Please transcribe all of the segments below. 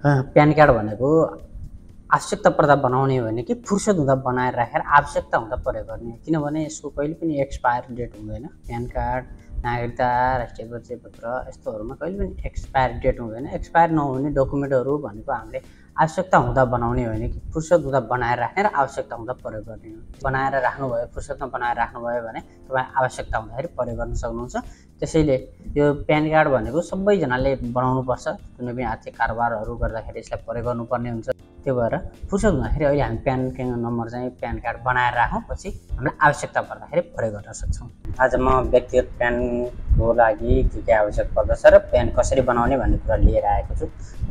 PAN card भनेको आवश्यकता पर्दा बनाउने भने कि फुर्सद हुँदा बनाएर राखेर आवश्यकता हुँदा प्रयोग गर्ने, किनभने यसको कहिले पनि एक्सपायर डेट हुँदैन। प्यान कार्ड, नागरिकता, राष्ट्रिय परिचय पत्र यस्तोहरूमा कहिले पनि एक्सपायर डेट हुँदैन। एक्सपायर नहुने डकुमेन्टहरू भनेको हामीले आवश्यकता हुँदा बनाउने हो भने कि फुर्सद हुँदा बनाएर राख्ने र आवश्यकता हुँदा प्रयोग गर्ने हो। बनाएर राख्नुभयो, फुर्सदमा बनाएर राख्नुभयो भने तपाईँ आवश्यकता हुँदाखेरि प्रयोग गर्न सक्नुहुन्छ। त्यसैले यो प्यान कार्ड भनेको सबैजनाले बनाउनुपर्छ। कुनै पनि आर्थिक कारोबारहरू गर्दाखेरि यसलाई प्रयोग गर्नुपर्ने हुन्छ। त्यो भएर फुर्सद हुँदाखेरि अहिले हामी प्यान नम्बर चाहिँ प्यान कार्ड बनाएर राखौँ, पछि हामीलाई आवश्यकता पर्दाखेरि प्रयोग गर्न सक्छौँ। आज म व्यक्तिगत प्यानको लागि के आवश्यक पर्दछ र प्यान कसरी बनाउने भन्ने कुरा लिएर आएको छु।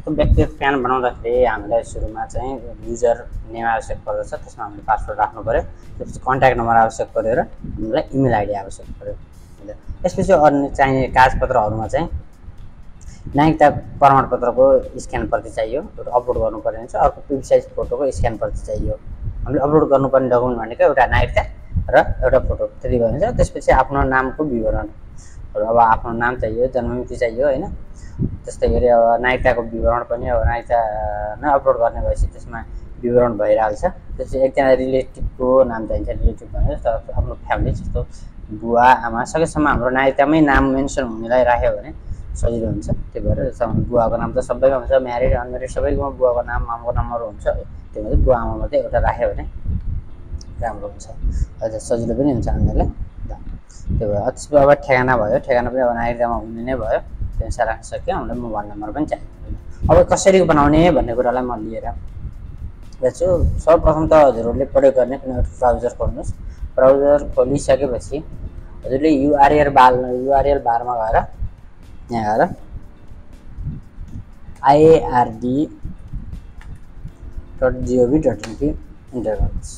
व्यक्तिगत प्यान बनाउँदाखेरि हामीलाई सुरुमा चाहिँ युजर नेम आवश्यक पर्दछ, त्यसमा हामीले पासवर्ड राख्नु पऱ्यो। त्यसपछि कन्ट्याक्ट नम्बर आवश्यक पऱ्यो र हामीलाई इमेल आइडी आवश्यक पऱ्यो। यसपछि अन्य चाहिने कागजपत्रहरूमा चाहिँ नागरिकता प्रमाणपत्रको स्क्यान प्रति चाहियो, एउटा अपलोड गर्नुपर्ने हुन्छ। अर्को पिभी साइज फोटोको स्क्यान प्रति चाहियो। हामीले अपलोड गर्नुपर्ने डकुमेन्ट भनेको एउटा नागरिकता र एउटा फोटो, त्यति भयो हुन्छ। त्यसपछि आफ्नो नामको विवरण, अब आफ्नो नाम चाहियो, जन्ममिति चाहियो होइन। त्यस्तै गरी अब नागरिकताको विवरण पनि अब नागरिकता नै अपलोड गर्ने भएपछि त्यसमा विवरण भइहाल्छ। त्यसपछि एकजना रिलेटिभको नाम चाहिन्छ। रिलेटिभ भने जस्तो आफ्नो फ्यामिली, जस्तो बुवा आमा, सकेसम्म हाम्रो नागरिकतामै नाम मेन्सन हुनेलाई राख्यो भने सजिलो हुन्छ। त्यही भएर बुवाको नाम त सबैमा हुन्छ, म्यारिड अनम्यारिड सबैकोमा बुवाको नाम आमाको नम्बर हुन्छ। त्यही भएर बुवा आमा मात्रै एउटा राख्यो भने राम्रो हुन्छ, अझ सजिलो पनि हुन्छ हामीहरूलाई। त्यही भएर त्यसपछि अब ठेगाना भयो, ठेगाना पनि अब नागरिकतामा हुने नै भयो, त्यहाँ राख्न सक्यो। हामीलाई मोबाइल नम्बर पनि चाहियो। अब कसरी बनाउने भन्ने कुरालाई म लिएर हेर्छु। सर्वप्रथम त हजुरहरूले प्रयोग गर्ने कुनै एउटा ब्राउजर खोल्नुहोस्। ब्राउजर खोलिसकेपछि हजुरले युआरएल बारमा गएर यहाँ गएर iard.gov.in इन्टर गर्नुहोस्।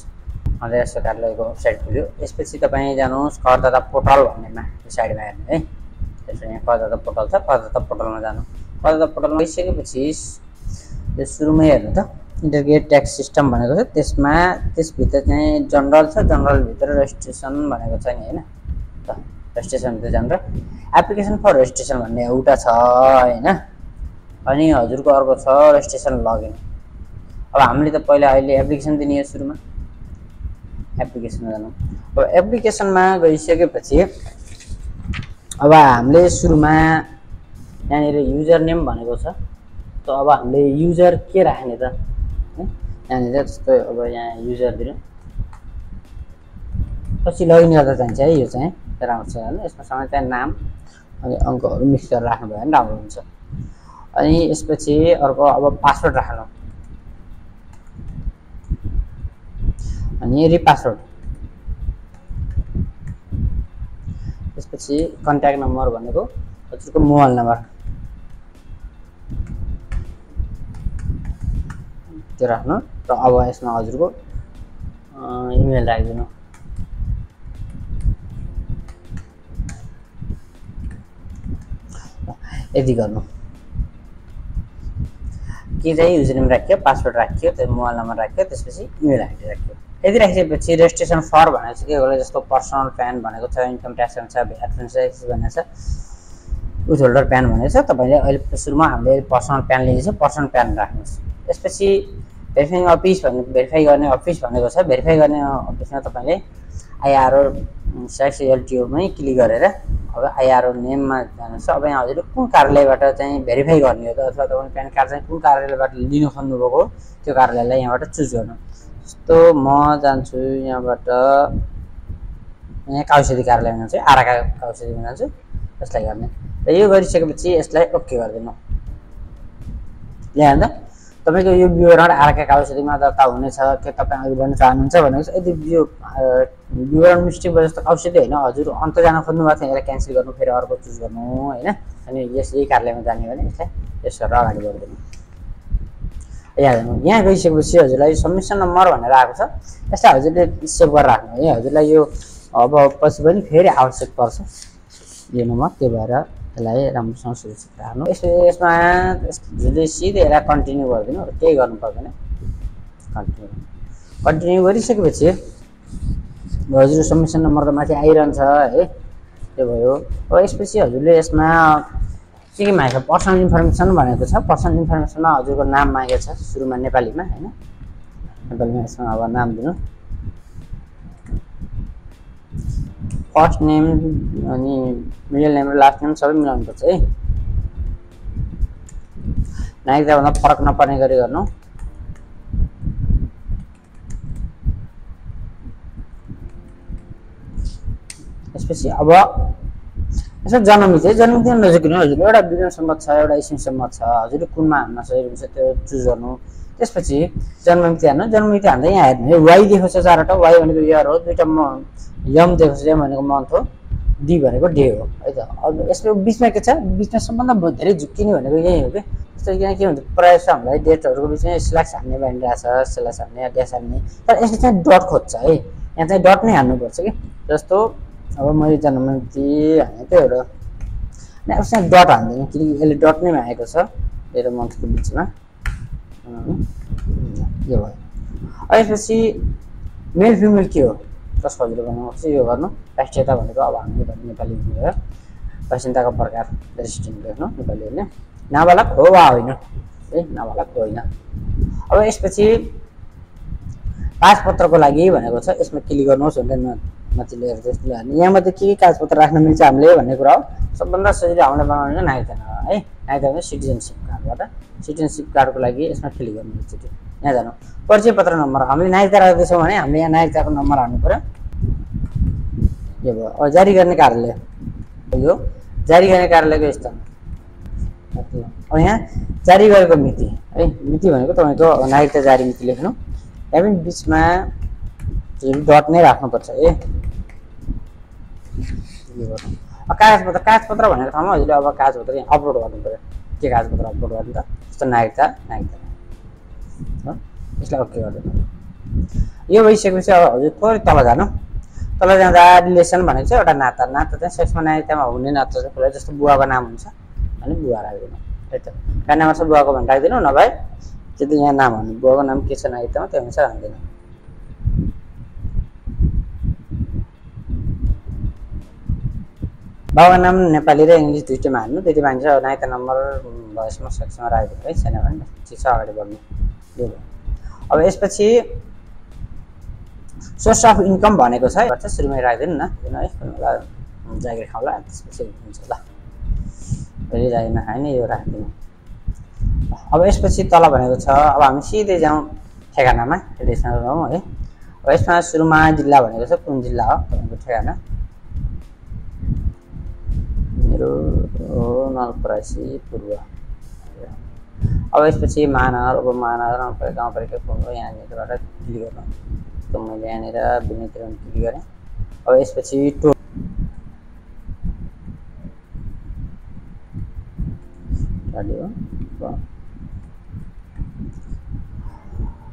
अन्त यस प्रकारले वेबसाइट खुल्यो। यसपछि तपाईँ जानुहोस् करदाता पोर्टल भन्नेमा, यो साइडमा हेर्नु है। त्यसपछि यहाँ करदाता पोर्टल छ, करदाता पोर्टलमा जानु। करदाता पोर्टलमा गइसकेपछि यो सुरुमै हेर्नु त इन्टिग्रेटेड ट्याक्स सिस्टम भनेको छ। त्यसभित्र चाहिँ जनरल छ, जनरलभित्र रेजिस्ट्रेसन भनेको छ नि होइन। त रेजिस्ट्रेसनभित्र जानु र एप्लिकेसन फर रेजिस्ट्रेसन भन्ने एउटा छ होइन। अनि हजुरको अर्को छ रेजिस्ट्रेसन लगइन। अब हामीले त पहिला अहिले एप्लिकेसन दिने हो। सुरुमा एप्लिकेसनमा जानु। अब एप्लिकेसनमा गइसकेपछि अब हामीले सुरुमा यहाँनिर युजर नेम भनेको छ। त अब हामीले युजर के राख्ने त यहाँनिर, जस्तो अब यहाँ युजर दिनु, पछि लगइन गर्दा चाहिन्छ है। यो चाहिँ राम्रो छ होइन। यसमा समय चाहिँ नाम अनि अङ्कहरू मिक्स गरेर राख्नुभयो भने राम्रो हुन्छ। अनि यसपछि अर्को अब पासवर्ड राख्नु, अनि रिपासवर्ड। त्यसपछि कन्ट्याक्ट नम्बर भनेको हजुरको मोबाइल नम्बर, त्यो राख्नु। र अब यसमा हजुरको इमेल राखिदिनु। यति गर्नु के चाहिँ युजरनेम राख्यो, पासवर्ड राख्यो, त्यो मोबाइल नम्बर राख्यो, त्यसपछि इमेल आइडी राख्यो। यति राखिसकेपछि रेजिस्ट्रेसन फर भनेको चाहिँ के होला, जस्तो पर्सनल प्यान भनेको छ, इन्कम ट्याक्स छ, भ्याट ट्याक्स भनेको छ, विथ होल्डर प्यान भनेको छ। तपाईँले अहिले सुरुमा हामीले पर्सनल प्यान लिँदैछ, पर्सनल प्यान राख्नुहोस्। त्यसपछि भेरिफाइङ अफिस भेरिफाई गर्ने अफिस भनेको छ। भेरिफाई गर्ने अफिसमा तपाईँले आइआरओ LTOमै क्लिक गरेर अब आइआरओ नेममा जानुहोस्। अब यहाँ हजुरले कुन कार्यालयबाट चाहिँ भेरिफाई गर्ने हो त, अथवा तपाईँले प्यान कार्ड चाहिँ कुन कार्यालयबाट लिनु खोज्नुभएको त्यो कार्यालयलाई यहाँबाट चुज गर्नु। जस्तो म जान्छु यहाँबाट, यहाँ काउसेदी कार्यालयमा जान्छु, आराका काउसेदीमा जान्छु, यसलाई गर्ने। र यो गरिसकेपछि यसलाई ओके गरिदिनु। यहाँ त तपाईँको यो विवरण आराका काउसेदीमा दर्ता हुनेछ के तपाईँ अघि बढ्न चाहनुहुन्छ भनेको छ। यदि यो विवरण मिस्टेक भयो जस्तो काउसेदी होइन, हजुर अन्त जान खोज्नु भएको थियो, यसलाई क्यान्सल गर्नु, फेरि अर्को चुज गर्नु होइन। अनि यही कार्यालयमा जाने भने यसलाई यस गरेर अगाडि बढिदिनु। यहाँ गइसकेपछि हजुरलाई सबमिसन नम्बर भनेर आएको छ, यसलाई हजुरले सेभ गरेर राख्नु है। हजुरलाई यो अब पछि पनि फेरि आवश्यक पर्छ यो नम्बर, त्यही भएर यसलाई राम्रोसँग सुरक्षित राख्नु। यसमा हजुरले सिधै यसलाई कन्टिन्यू गरिदिनु, केही गर्नु पर्दैन। कन्टिन्यू गरिसकेपछि हजुर सबमिसन नम्बर त माथि आइरहन्छ है, त्यो भयो। अब यसपछि हजुरले यसमा के मागेको छ पर्सनल इन्फर्मेसन भनेको छ पर्सनल इन्फर्मेसनमा हजुरको नाम मागेको छ सुरुमा नेपालीमा हैन नेपालीमा यसमा अब नाम दिनु फर्स्ट नेम अनि मिडल नेम र लास्ट नेम सबै मिलाउनु पर्छ है नागरिकता भन्दा फरक नपर्ने गरी गर्नु त्यसपछि अब यसो जन्ममिति नजिक हजुरले एउटा विक्रम सम्मत छ एउटा इस्वी सम्मत छ हजुरले कुनमा हान्न सकेको छ त्यो चुज गर्नु त्यसपछि जन्ममिति हान्नु जन्ममिति हान्दा यहाँ हेर्नु है वाइ दिएको छ चारवटा वाइ भनेको इयर हो दुईटा यम दिएको छ यम भनेको मन्थ हो डी भनेको डे हो है त अब यसको बिचमा के छ बिचमा सबभन्दा धेरै झुक्किने भनेको यही हो कि जस्तो यहाँ के हुन्छ प्रायः जस्तो हामीलाई डेटहरूको बिचमा स्ल्याक्स हान्ने भनिरहेको छ स्ल्याक्स हान्ने ड्यास हान्ने तर यसले चाहिँ डट खोज्छ है यहाँ चाहिँ डट नै हान्नुपर्छ कि जस्तो अब मैले जन्ममिति हाने त्यो एउटा अब चाहिँ डट हान्दैन किनकि यसले डट नै मागेको छ डेट र मन्थको बिचमा यो भयो यसपछि मेल फिमेल के हो जसको हजुरले बनाउनुपर्छ यो गर्नु राष्ट्रियता भनेको अब हामी नेपाली भयो बासिन्दाको प्रकार रेसिडेन्ट लेख्नु नेपालीहरूले नाबालक हो वा होइन है नाबालक होइन अब यसपछि कागजपत्रको लागि भनेको छ यसमा क्लिक गर्नुहोस् भनेर माथि लेखेर त्यसले हाल्ने यहाँ मात्रै के कागजपत्र राख्न मिल्छ हामीले भन्ने कुरा हो सबभन्दा सजिलो हामीले बनाउने नागरिकता है नागरिकता सिटिजनसिप कार्डबाट सिटिजनसिप कार्डको लागि यसमा क्लिक गर्नु एकचोटि यहाँ जानु परिचय पत्र नम्बर हामीले नागरिकता राख्दैछौँ भने हामीले यहाँ नागरिकताको नम्बर हाल्नु पर्यो यो भयो अब जारी गर्ने कार्यालय यो जारी गर्ने कार्यालयको स्थान अब यहाँ जारी गरेको मिति है मिति भनेको तपाईँको नागरिकता जारी मिति लेख्नु यहाँ पनि बिचमा डट नै राख्नुपर्छ है कागजपत्र भनेको ठाउँमा हजुरले अब कागजपत्र यहाँ अपलोड गर्नु पर्यो के कागजपत्र अपलोड गर्नु त जस्तो नागरिकता यसलाई ओके गरिदिनु यो भइसकेपछि अब हजुर थोरै तल जानु तल जाँदा रिलेसन भनेको चाहिँ एउटा नाता चाहिँ सेक्समा नागरिकतामा हुने नाता चाहिँ जस्तो बुवाको नाम हुन्छ अनि बुवा राखिदिनु है त कहाँ नाम छ बुवाको भनेर राखिदिनु नभए त्यति यहाँ नाम हाल्नु बुवाको नाम के छ नागरिकतामा त्यो अनुसार हाल्दिनु बाबाको नाम नेपाली र इङ्ग्लिस दुईटैमा हाल्नु दुईटै मान्छ नागरिकता नम्बर भएसम्म सेक्समा राखिदिनु है छैन भने ठिक छ अगाडि बढ्नु यो भयो अब यसपछि सोर्स अफ इन्कम भनेको छ सुरुमै राखिदिनु न किन है बेला जागिर खाउँला त्यसपछि हुन्छ ल फेरि जागिर नखाने यो राखिदिनु अब यसपछि तल भनेको छ अब हामी सिधै जाउँ ठेगानामा रिलेसन गरौँ है अब यसमा सुरुमा जिल्ला भनेको छ कुन जिल्ला हो तपाईँको ठेगाना मेरो नलपरासी पूर्व अब यसपछि महानगर उपमहानगर गाउँपालिका कुन हो यहाँनिरबाट क्लिक गर्नु त मैले यहाँनिर विनितिर क्लिक गरेँ अब यसपछि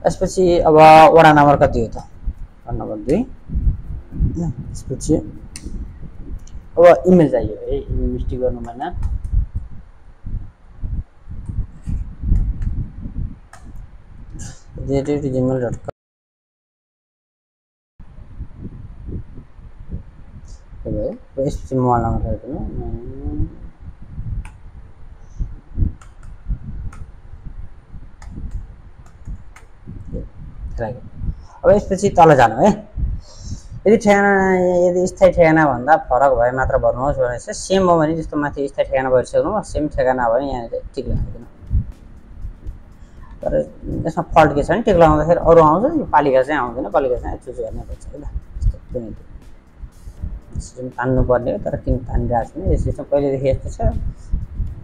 यसपछि अब वडा नम्बर कति हो त वडा नम्बर 2 यसपछि अब इमेल चाहियो है इमेल मिस्टेक गर्नु भएन gmail.com यसपछि मोबाइल नम्बर राख्दिनु अब यसपछि तल जानु है यदि स्थायी ठेगाना भन्दा फरक भए मात्र भन्नुहोस् भने चाहिँ सेम हो भने जस्तो माथि स्थायी ठेगाना भइसक्नु भयो सेम ठेगाना भयो भने यहाँ टिक लगाइदिनु तर यसमा फल्ट के छ भने टिक लगाउँदाखेरि अरू आउँछ यो पालिका चाहिँ आउँदैन पालिका चाहिँ चुज गर्नुपर्छ है ल सिस्टम तान्नु पर्ने हो तर किन तानिरहेको छैन यो सिस्टम कहिलेदेखि यस्तो छ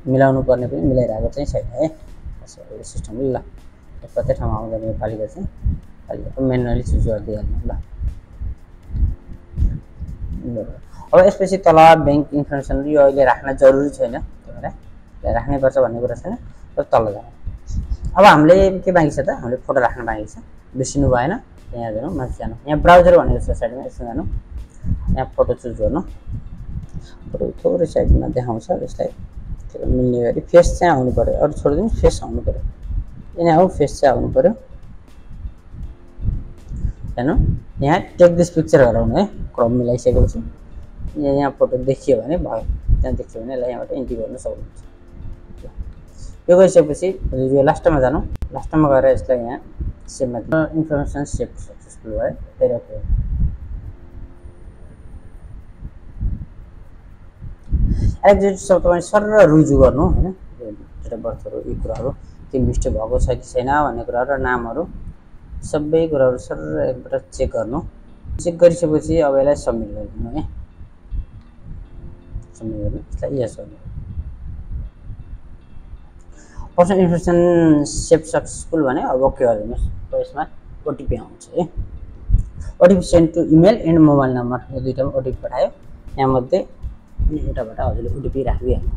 मिलाउनु पर्ने पनि मिलाइरहेको चाहिँ छैन है यो सिस्टम ल प्रत्येक ठाउँमा आउँदैन यो पालिका चाहिँ पालिका मेनुअली चुज गरिदिइहाल्नु ल अब यसपछि तल ब्याङ्क इन्फर्मेसन यो अहिले राख्न जरुरी छैन तपाईँलाई राख्नै पर्छ भन्ने कुरा छैन तर तल जानु अब हामीले के बाँकी छ त हामीले फोटो राख्न बाँकी छ बिर्सिनु भएन यहाँ जानु माथि जानु यहाँ ब्राउजर भनेको छ साइडमा यसमा जानु यहाँ फोटो चुज गर्नु फोटो थोरै साइडमा देखाउँछ यसलाई मिल्ने गरी फेस चाहिँ आउनु पर्यो अरू छोडिदिनु फेस आउनु पर्यो यहाँ आऊ फेस चाहिँ आउनु पर्यो हेर्नु यहाँ टेक दिस पिक्चर गराउनु है क्रम मिलाइसकेपछि यहाँ फोटो देखियो भने भयो त्यहाँ देखियो भने यसलाई यहाँबाट इन्ट्री गर्न सक्नुहुन्छ यो गरिसकेपछि हजुर यो लास्टमा जानु, लास्टमा गएर यसलाई यहाँ सेभमा इन्फर्मेसन सेभ सक्सेसफुल भयो। फेरि ओके एक्ज्याक्ट सब तपाईँ सर रुजु गर्नु होइन, डेट अफ बर्थहरू यी कुराहरू के मिस्टेक भएको छ कि छैन भन्ने कुराहरू र नामहरू सबै कुराहरू सर एकपल्ट चेक गर्नु। चेक गरिसकेपछि अब यसलाई सबमिट गरिदिनु है, सबमिट गर्नु, यसलाई यस गर्नु। पर्सनल इन्फर्मेसन सेभ सक्सेसफुल भने अब ओके गरिदिनुहोस्। अब यसमा ओटिपी आउँछ है, OTP send to email and mobile number, यो दुईटामा ओटिपी पठायो। यहाँ मध्ये एउटाबाट हजुरले ओटिपी राखिदिहाल्नु।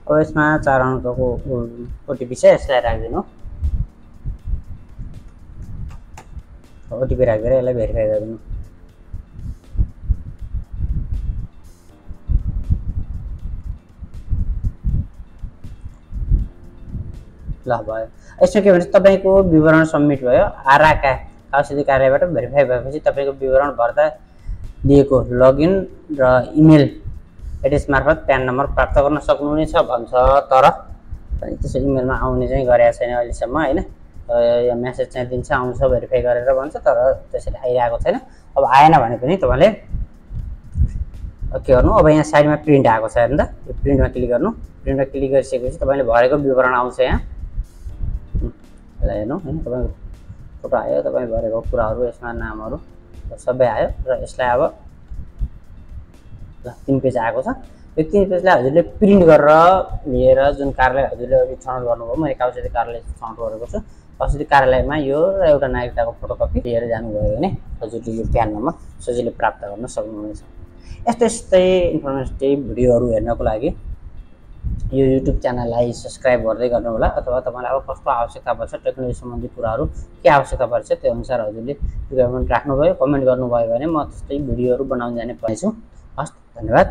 अब यसमा 4 अङ्कको ओटिपी छ, यसलाई राखिदिनु। ओटिपी राखेर यसलाई भेरिफाई गरिदिनु। ल भयो। यसमा के भन्छ तपाईँको विवरण सबमिट भयो। आराका औषधि कार्यालयबाट भेरिफाई भएपछि तपाईँको विवरण भर्दा दिएको लगइन र इमेल एड्रेस मार्फत प्यान नम्बर प्राप्त गर्न सक्नुहुनेछ भन्छ, तर त्यसो इमेलमा आउने चाहिँ गरेको छैन अहिलेसम्म होइन। यो मेसेज चाहिँ दिन्छ आउँछ भेरिफाई गरेर भन्छ, तर त्यसरी आइरहेको छैन। अब आएन भने पनि तपाईँले के गर्नु, अब यहाँ साइडमा प्रिन्ट आएको छ हेर्नु त, यो प्रिन्टमा क्लिक गर्नु। प्रिन्टमा क्लिक गरिसकेपछि तपाईँले भरेको विवरण आउँछ यहाँ, यसलाई हेर्नु होइन। तपाईँको फोटो आयो, तपाईँ भरेको कुराहरू यसमा नामहरू सबै आयो र यसलाई अब 3 पेज आएको छ। यो 3 पेजलाई हजुरले प्रिन्ट गरेर लिएर जुन कार्यालय हजुरले अघि छनौट गर्नुभयो, म एक औषधि कार्यालय छनौट गरेको छु, औषधि कार्यालयमा यो र एउटा नागरिकताको फोटोकपी लिएर जानुभयो भने हजुरले यो प्यान नम्बर सजिलै प्राप्त गर्न सक्नुहुनेछ। यस्तै इन्फर्मेटिभ भिडियोहरू हेर्नको लागि यो युट्युब च्यानललाई सब्सक्राइब गर्दै गर्नु होला, अथवा तपाईँलाई अब कस्तो आवश्यकता पर्छ टेक्नोलोजी सम्बन्धी कुराहरू के आवश्यकता पर्छ त्यो अनुसार हजुरले रिक्वायरमेन्ट राख्नुभयो, कमेन्ट गर्नुभयो भने म त्यस्तै भिडियोहरू बनाउन जाने पाउँछु। हस्, धन्यवाद।